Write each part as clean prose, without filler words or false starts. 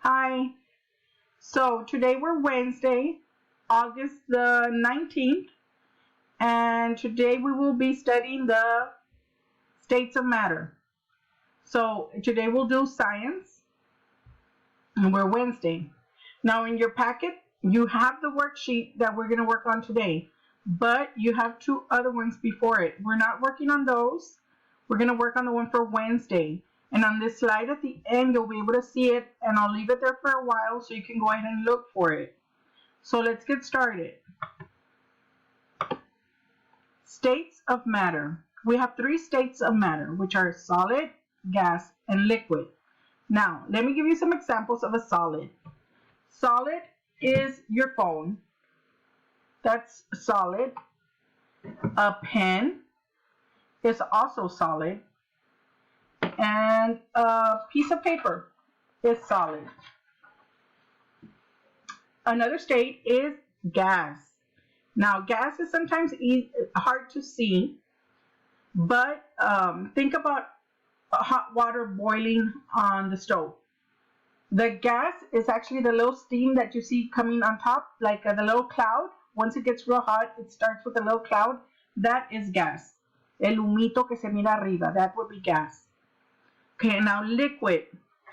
Hi. So today we're Wednesday, August the 19th, and today we will be studying the states of matter. So today we'll do science, and we're Wednesday. Now in your packet, you have the worksheet that we're going to work on today, but you have two other ones before it. We're not working on those. We're going to work on the one for Wednesday. And on this slide at the end, you'll be able to see it, and I'll leave it there for a while so you can go ahead and look for it. So let's get started. States of matter. We have three states of matter, which are solid, gas, and liquid. Now, let me give you some examples of a solid. Solid is your phone. That's solid. A pen is also solid. And a piece of paper is solid. Another state is gas. Now, gas is sometimes hard to see, but think about hot water boiling on the stove. The gas is actually the little steam that you see coming on top, like the little cloud. Once it gets real hot, it starts with a little cloud. That is gas. El humito que se mira arriba, that would be gas. Okay, now liquid.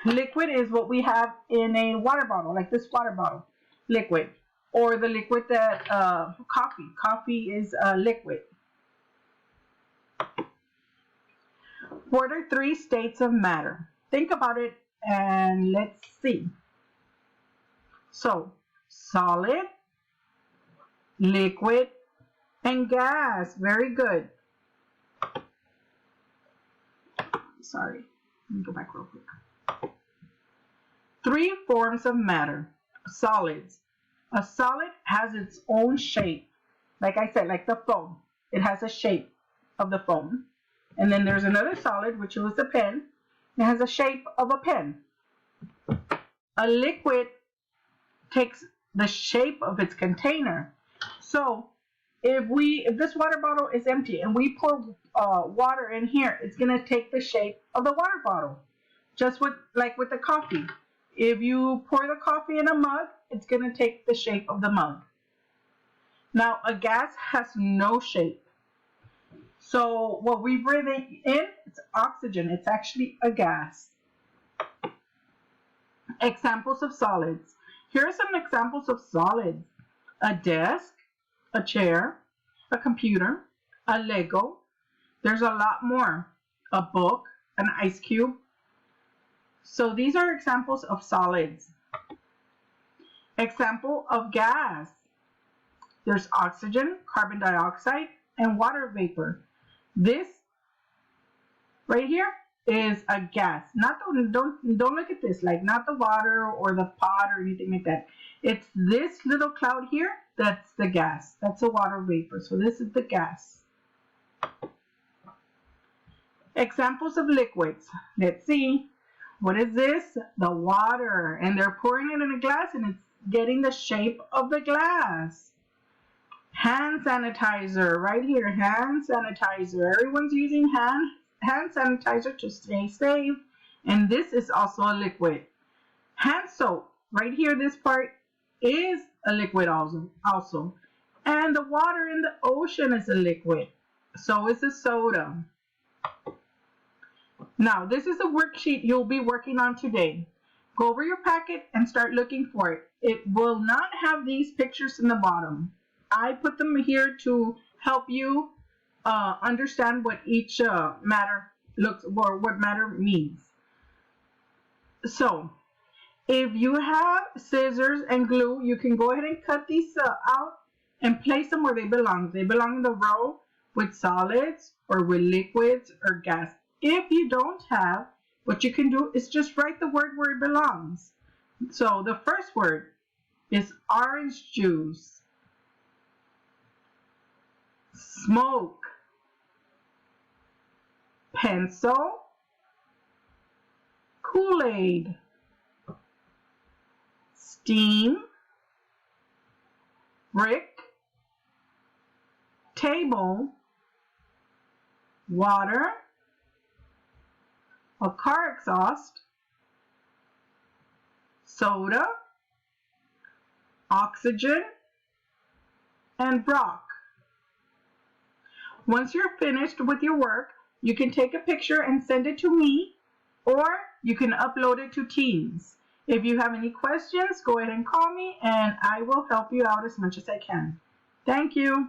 Liquid is what we have in a water bottle, like this water bottle, liquid. Or the liquid that, coffee. Coffee is liquid. What are three states of matter? Think about it and let's see. So, solid, liquid, and gas. Very good. Sorry. Let me go back real quick. Three forms of matter. Solids. A solid has its own shape. Like I said, like the phone. It has a shape of the phone. And then there's another solid, which is the pen. It has a shape of a pen. A liquid takes the shape of its container. So if this water bottle is empty and we pour water in here, it's going to take the shape of the water bottle. Just like with the coffee. If you pour the coffee in a mug, it's going to take the shape of the mug. Now, a gas has no shape. So what we breathe in, it's oxygen. It's actually a gas. Examples of solids. Here are some examples of solids. A desk, a chair, a computer, a Lego. There's a lot more. A book, an ice cube. So these are examples of solids. Example of gas. There's oxygen, carbon dioxide, and water vapor. This right here is a gas. Don't look at this, like not the water or the pot or anything like that. It's this little cloud here. That's the gas. That's a water vapor. So this is the gas. Examples of liquids. Let's see. What is this? The water. And they're pouring it in a glass and it's getting the shape of the glass. Hand sanitizer. Right here. Hand sanitizer. Everyone's using hand sanitizer to stay safe. And this is also a liquid. Hand soap. Right here, this part is a liquid also. And the water in the ocean is a liquid. So is the soda. Now, this is a worksheet you'll be working on today. Go over your packet and start looking for it. It will not have these pictures in the bottom. I put them here to help you understand what each matter looks or what matter means. So, if you have scissors and glue, you can go ahead and cut these out and place them where they belong. They belong in the row with solids or with liquids or gas. If you don't have, what you can do is just write the word where it belongs. So the first word is orange juice, smoke, pencil, Kool-Aid, steam, brick, table, water, a car exhaust, soda, oxygen, and rock. Once you're finished with your work, you can take a picture and send it to me, or you can upload it to Teams. If you have any questions, go ahead and call me and I will help you out as much as I can. Thank you.